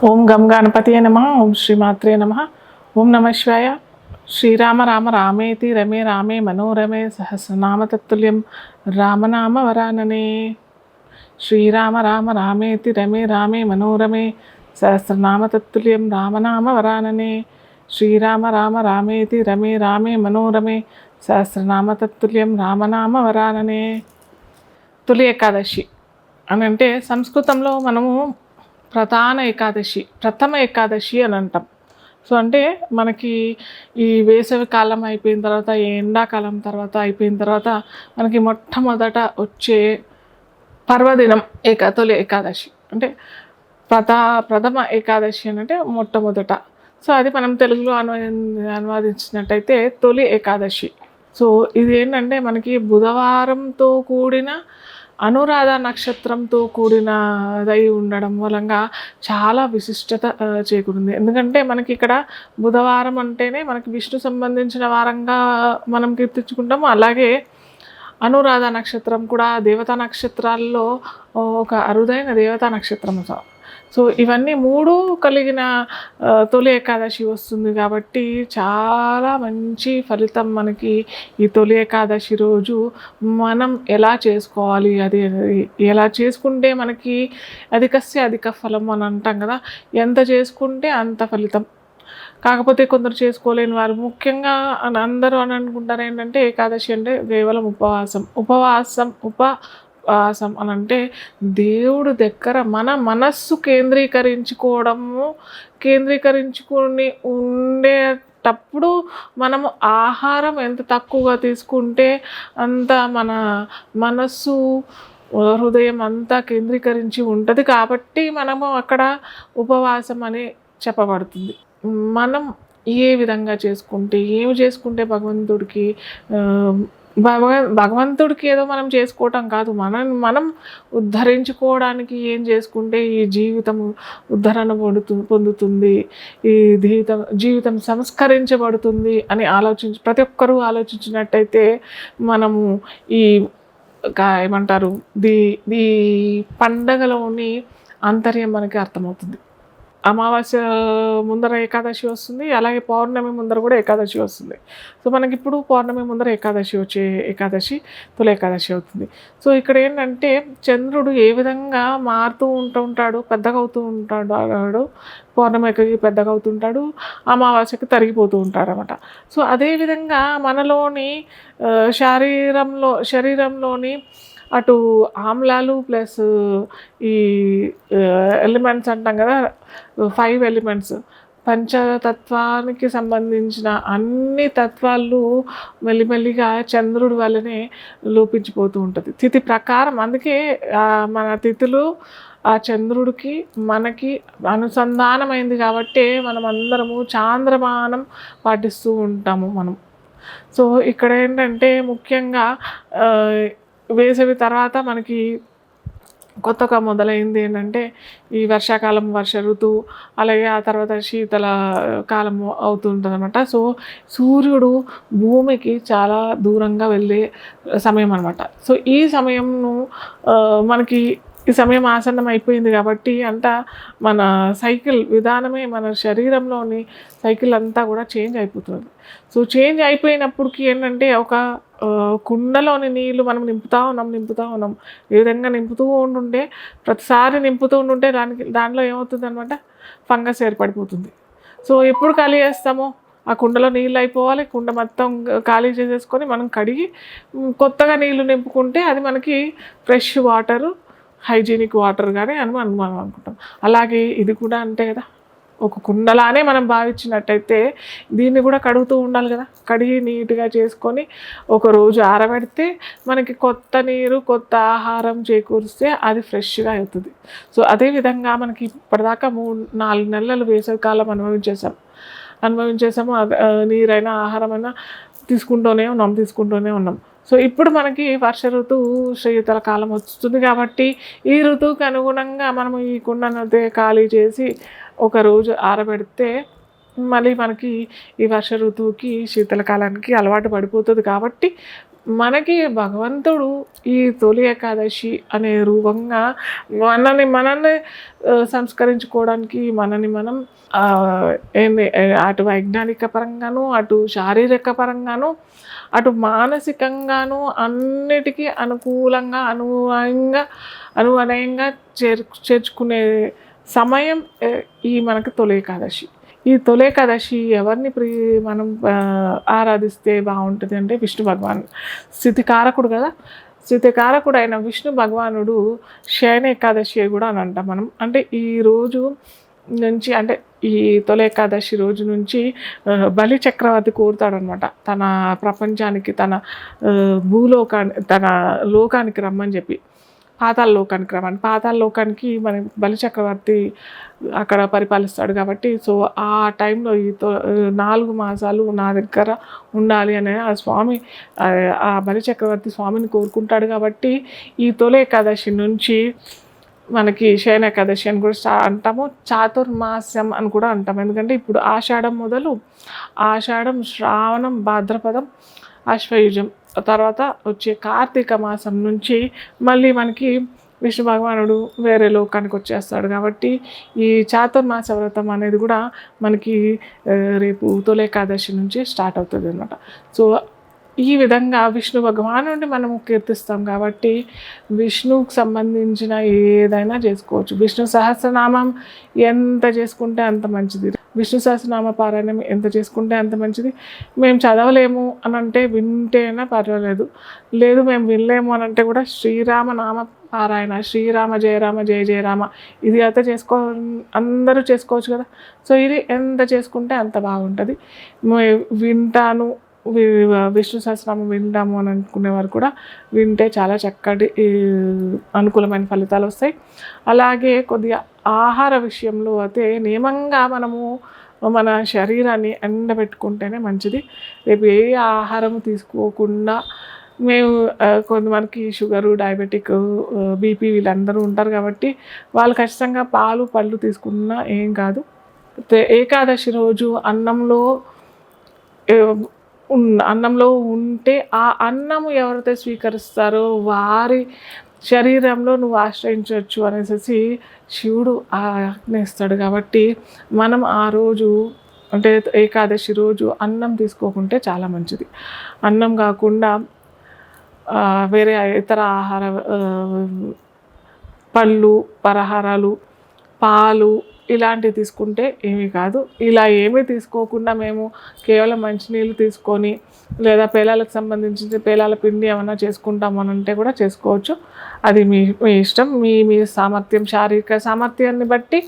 ఓం గం గణపతియే నమః. ఓం శ్రీమాత్రే నమః. ఓం నమః శివాయ. శ్రీరామ రామ రామేతి రమే రామే మనోరమే సహస్రనామ తత్తుల్యం రామనామ వరాననే. శ్రీరామ రామ రామేతి రమే రామే మనోరమే సహస్రనామ తత్తుల్యం రామనామ వరాననే. శ్రీరామ రామ రామేతి రమే రామే మనోరమే సహస్రనామ తత్తుల్యం రామనామ వరాననే. తొలి ఏకాదశి అని అంటే సంస్కృతంలో మనము ప్రథమ ఏకాదశి అని అంటాం. సో అంటే మనకి ఈ వేసవి కాలం అయిపోయిన తర్వాత, ఈ ఎండాకాలం తర్వాత అయిపోయిన తర్వాత మనకి మొట్టమొదట వచ్చే పర్వదినం తొలి ఏకాదశి అంటే ప్రథమ ఏకాదశి అని అంటే మొట్టమొదట. సో అది మనం తెలుగులో అనువాదించినట్టయితే తొలి ఏకాదశి. సో ఇది ఏంటంటే మనకి బుధవారంతో కూడిన అనురాధ నక్షత్రంతో కూడినదై ఉండడం మూలంగా చాలా విశిష్టత చేకూరింది. ఎందుకంటే మనకి ఇక్కడ బుధవారం అంటేనే మనకి విష్ణు సంబంధించిన వారంగా మనం కీర్తించుకుంటాము. అలాగే అనురాధ నక్షత్రం కూడా దేవతా నక్షత్రాల్లో ఒక అరుదైన దేవతా నక్షత్రం. సో ఇవన్నీ మూడు కలిగిన తొలి ఏకాదశి వస్తుంది కాబట్టి చాలా మంచి ఫలితం మనకి ఈ తొలి ఏకాదశి రోజు మనం ఎలా చేసుకోవాలి, అది ఎలా చేసుకుంటే మనకి అధిక ఫలం అని అంటాం కదా, ఎంత చేసుకుంటే అంత ఫలితం. కాకపోతే కొందరు చేసుకోలేని వారు ముఖ్యంగా అందరూ అని అనుకుంటారు ఏంటంటే ఏకాదశి అంటే కేవలం ఉపవాసం అని అంటే దేవుడి దగ్గర మన మనస్సు కేంద్రీకరించుకుని ఉండేటప్పుడు మనము ఆహారం ఎంత తక్కువగా తీసుకుంటే అంత మన మనస్సు హృదయం అంతా కేంద్రీకరించి ఉంటుంది. కాబట్టి మనము అక్కడ ఉపవాసం అని చెప్పబడుతుంది. మనం ఏ విధంగా ఏమి చేసుకుంటే భగవంతుడికి ఏదో మనం చేసుకోవటం కాదు, మనం ఉద్ధరించుకోవడానికి ఏం చేసుకుంటే ఈ జీవితం ఉద్ధరణ పొందుతుంది, ఈ జీవితం సంస్కరించబడుతుంది అని ప్రతి ఒక్కరూ ఆలోచించినట్టయితే మనము ఈ ఏమంటారు ఈ పండగలోని ఆంతర్యం మనకి అర్థమవుతుంది. అమావాస్య ముందర ఏకాదశి వస్తుంది, అలాగే పౌర్ణమి ముందర కూడా ఏకాదశి వస్తుంది. సో మనకి ఇప్పుడు పౌర్ణమి ముందర ఏకాదశి తొలి ఏకాదశి అవుతుంది. సో ఇక్కడ ఏంటంటే చంద్రుడు ఏ విధంగా మారుతూ ఉంటాడు, పెద్దగా అవుతూ ఉంటాడు, పౌర్ణమికి పెద్దగా అవుతుంటాడు, అమావాస్యకి తరిగిపోతూ ఉంటాడు అనమాట. సో అదేవిధంగా మనలోని శరీరంలోని అటు ఆమ్లాలు ప్లస్ ఈ ఎలిమెంట్స్ అంటాం కదా, 5 ఎలిమెంట్స్, పంచతత్వానికి సంబంధించిన అన్ని తత్వాలు మెల్లిమెల్లిగా చంద్రుడి వల్లనే లోపించిపోతూ ఉంటుంది తిథి ప్రకారం. అందుకే మన తిథులు ఆ చంద్రుడికి మనకి అనుసంధానమైంది కాబట్టి మనం అందరము చాంద్రమానం పాటిస్తూ ఉంటాము మనం. సో ఇక్కడ ఏంటంటే ముఖ్యంగా వేసవి తర్వాత మనకి కొత్తగా మొదలైంది ఏంటంటే ఈ వర్షాకాలం, వర్ష ఋతువు, అలాగే ఆ తర్వాత శీతల కాలం అవుతుంటుంది అనమాట. సో సూర్యుడు భూమికి చాలా దూరంగా వెళ్ళే సమయం అనమాట. సో ఈ సమయంను మనకి ఈ సమయం ఆసన్నం అయిపోయింది కాబట్టి మన సైకిల్ విధానమే, మన శరీరంలోని సైకిల్ అంతా కూడా చేంజ్ అయిపోతుంది. సో చేంజ్ అయిపోయినప్పటికీ ఏంటంటే ఒక కుండలోని నీళ్ళు మనం నింపుతూ ఉన్నాం. ఏ విధంగా నింపుతూ ఉంటుంటే ప్రతిసారి దాంట్లో ఏమవుతుంది అనమాట, ఫంగస్ ఏర్పడిపోతుంది. సో ఎప్పుడు ఖాళీ చేస్తామో ఆ కుండలో నీళ్ళు అయిపోవాలి, కుండ మొత్తం ఖాళీ చేసేసుకొని మనం కడిగి కొత్తగా నీళ్ళు నింపుకుంటే అది మనకి ఫ్రెష్ వాటరు, హైజీనిక్ వాటర్ కానీ మనం అనుకుంటాం. అలాగే ఇది కూడా అంతే కదా, ఒక కుండలానే మనం భావించినట్టయితే దీన్ని కూడా కడుగుతూ ఉండాలి కదా. కడిగి నీట్గా చేసుకొని ఒకరోజు ఆరబెడితే మనకి కొత్త నీరు, కొత్త ఆహారం చేకూరిస్తే అది ఫ్రెష్గా అవుతుంది. సో అదేవిధంగా మనకి ఇప్పటిదాకా 3-4 నెలలు వేసవికాలం అనుభవించేసాము. నీరైనా ఆహారమైనా తీసుకుంటూనే ఉన్నాం. సో ఇప్పుడు మనకి వర్ష ఋతువు, శీతల కాలం వస్తుంది కాబట్టి ఈ ఋతువుకి అనుగుణంగా మనము ఈ కుండను ఖాళీ చేసి ఒకరోజు ఆరబెడితే మళ్ళీ మనకి ఈ వర్ష ఋతువుకి, శీతల కాలానికి అలవాటు పడిపోతుంది. కాబట్టి మనకి భగవంతుడు ఈ తొలి ఏకాదశి అనే రూపంగా మనల్ని సంస్కరించుకోవడానికి మనని మనం ఏంది అటు వైజ్ఞానిక పరంగాను, అటు శారీరక పరంగాను, అటు మానసికంగాను అన్నిటికీ అనుకూలంగా అనువనయంగా చేర్చుకునే సమయం ఈ మనకి తొలి ఏకాదశి. ఈ తొలి ఏకాదశి ఎవరిని మనం ఆరాధిస్తే బాగుంటుంది అంటే విష్ణు భగవాన్ స్థితికారకుడు కదా. స్థితికారకుడు అయిన విష్ణు భగవానుడు శయన ఏకాదశి కూడా అని అంటాం మనం. అంటే ఈ రోజు నుంచి అంటే ఈ తొలి ఏకాదశి రోజు నుంచి బలి చక్రవర్తి కోరుతాడనమాట తన ప్రపంచానికి, తన తన లోకానికి రమ్మని చెప్పి, పాతాళ లోకానికి మన బలి చక్రవర్తి అక్కడ పరిపాలిస్తాడు కాబట్టి. సో ఆ టైంలో ఈ 4 మాసాలు నా దగ్గర ఉండాలి అనే ఆ స్వామి, ఆ బలి చక్రవర్తి స్వామిని కోరుకుంటాడు కాబట్టి ఈ తొలి ఏకాదశి నుంచి మనకి శయన ఏకాదశి అని కూడా అంటాము, చాతుర్మాస్యం అని కూడా అంటాము. ఎందుకంటే ఇప్పుడు ఆషాఢం మొదలు, ఆషాఢం, శ్రావణం, భాద్రపదం, ఆశ్వయుజం, తర్వాత వచ్చే కార్తీక మాసం నుంచి మళ్ళీ మనకి విష్ణు భగవానుడు వేరే లోకానికి వచ్చేస్తాడు కాబట్టి ఈ చాతుర్మాస వ్రతం అనేది కూడా మనకి రేపు తొలి ఏకాదశి నుంచి స్టార్ట్ అవుతుంది అన్నమాట. సో ఈ విధంగా విష్ణు భగవానుడిని మనము కీర్తిస్తాం కాబట్టి విష్ణువుకి సంబంధించిన ఏదైనా చేసుకోవచ్చు. విష్ణు సహస్రనామం ఎంత చేసుకుంటే అంత మంచిది. విష్ణు సహస్రనామ పారాయణం ఎంత చేసుకుంటే అంత మంచిది. మేము చదవలేము అని అంటే వింటేనా పర్వాలేదు, లేదు మేము వినలేము అని అంటే కూడా శ్రీరామ నామ పారాయణ, శ్రీరామ జయ రామ జయ జయ రామ, ఇది అయితే అందరూ చేసుకోవచ్చు కదా. సో ఇది ఎంత చేసుకుంటే అంత బాగుంటుంది. వింటాను, విష్ణు సహస్రనామం వింటాము అని అనుకునేవారు కూడా వింటే చాలా చక్కటి అనుకూలమైన ఫలితాలు వస్తాయి. అలాగే కొద్దిగా ఆహార విషయంలో అయితే నియమంగా మనము మన శరీరాన్ని ఎండబెట్టుకుంటేనే మంచిది. రేపు ఏ ఆహారం తీసుకోకుండా మేము కొంతమందికి షుగరు, డయాబెటిక్, బీపీ వీళ్ళందరూ ఉంటారు కాబట్టి వాళ్ళు ఖచ్చితంగా పాలు పళ్ళు తీసుకున్నా ఏం కాదు. ఏకాదశి రోజు అన్నంలో ఉంటే ఆ అన్నము ఎవరైతే స్వీకరిస్తారో వారి శరీరంలో నువ్వు ఆశ్రయించవచ్చు అనేసి శివుడు ఆజ్ఞిస్తాడు కాబట్టి మనం ఆ రోజు అంటే ఏకాదశి రోజు అన్నం తీసుకోకుంటే చాలా మంచిది. అన్నం కాకుండా వేరే ఇతర ఆహార పళ్ళు, పలహారాలు, పాలు ఇలాంటివి తీసుకుంటే ఏమీ కాదు. ఇలా ఏమీ తీసుకోకుండా మేము కేవలం మంచినీళ్ళు తీసుకొని లేదా పేలాలకు సంబంధించిన పేలాల పిండి ఏమైనా చేసుకుంటాము అని అంటే కూడా చేసుకోవచ్చు. అది మీ ఇష్టం. మీ సామర్థ్యం, శారీరక సామర్థ్యాన్ని బట్టి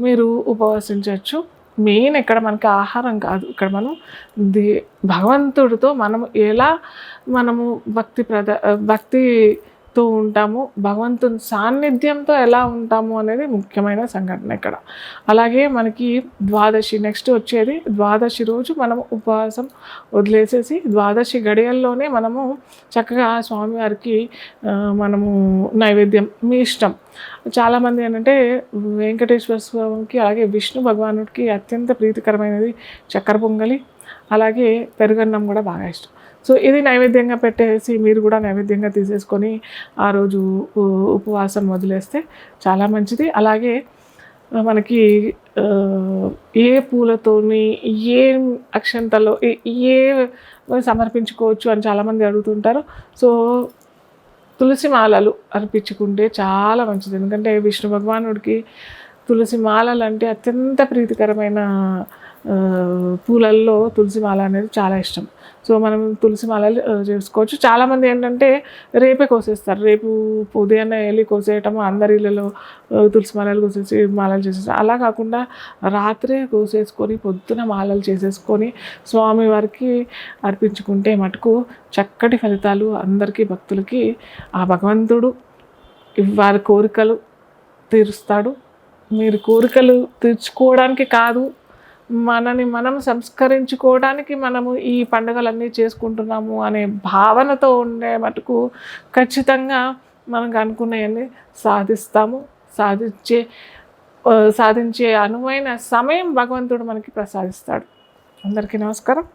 మీరు ఉపవసించవచ్చు. మెయిన్ ఇక్కడ మనకి ఆహారం కాదు, ఇక్కడ మనం భగవంతుడితో మనము భక్తితో ఉంటాము, భగవంతుని సాన్నిధ్యంతో ఎలా ఉంటాము అనేది ముఖ్యమైన సంఘటన ఇక్కడ. అలాగే మనకి నెక్స్ట్ వచ్చేది ద్వాదశి రోజు మనము ఉపవాసం వదిలేసేసి ద్వాదశి గడియల్లోనే మనము చక్కగా స్వామివారికి మనము నైవేద్యం మీ ఇష్టం. చాలామంది ఏంటంటే వెంకటేశ్వర స్వామికి అలాగే విష్ణు భగవానుడికి అత్యంత ప్రీతికరమైనది చక్కెర పొంగలి, అలాగే పెరుగన్నం కూడా బాగా ఇష్టం. సో ఇది నైవేద్యంగా పెట్టేసి మీరు కూడా నైవేద్యంగా తీసేసుకొని ఆ రోజు ఉపవాసం వదిలేస్తే చాలా మంచిది. అలాగే మనకి ఏ పూలతోని ఏ అక్షంతలో ఏ సమర్పించుకోవచ్చు అని చాలామంది అడుగుతుంటారు. సో తులసి మాలలు అర్పించుకుంటే చాలా మంచిది. ఎందుకంటే విష్ణు భగవానుడికి తులసి మాలలు అంటే అత్యంత ప్రీతికరమైన పూలల్లో తులసి మాల అనేది చాలా ఇష్టం. సో మనం తులసి మాలలు చేసుకోవచ్చు. చాలామంది ఏంటంటే రేపే కోసేస్తారు, రేపు ఉదయాన్నే వెళ్ళి కోసేయటము, అందరి ఇళ్ళలో తులసి మాలలు కోసేసి మాలలు చేసేస్తారు. అలా కాకుండా రాత్రే కోసేసుకొని పొద్దున మాలలు చేసేసుకొని స్వామివారికి అర్పించుకుంటే మటుకు చక్కటి ఫలితాలు అందరికీ భక్తులకి ఆ భగవంతుడు వారి కోరికలు తీరుస్తాడు. మీరు కోరికలు తీర్చుకోవడానికి కాదు, మనని మనం సంస్కరించుకోవడానికి మనము ఈ పండుగలన్నీ చేసుకుంటున్నాము అనే భావనతో ఉండే మటుకు ఖచ్చితంగా మనకు అనుకున్నవన్నీ సాధిస్తాము. సాధించే అనువైన సమయం భగవంతుడు మనకి ప్రసాదిస్తాడు. అందరికీ నమస్కారం.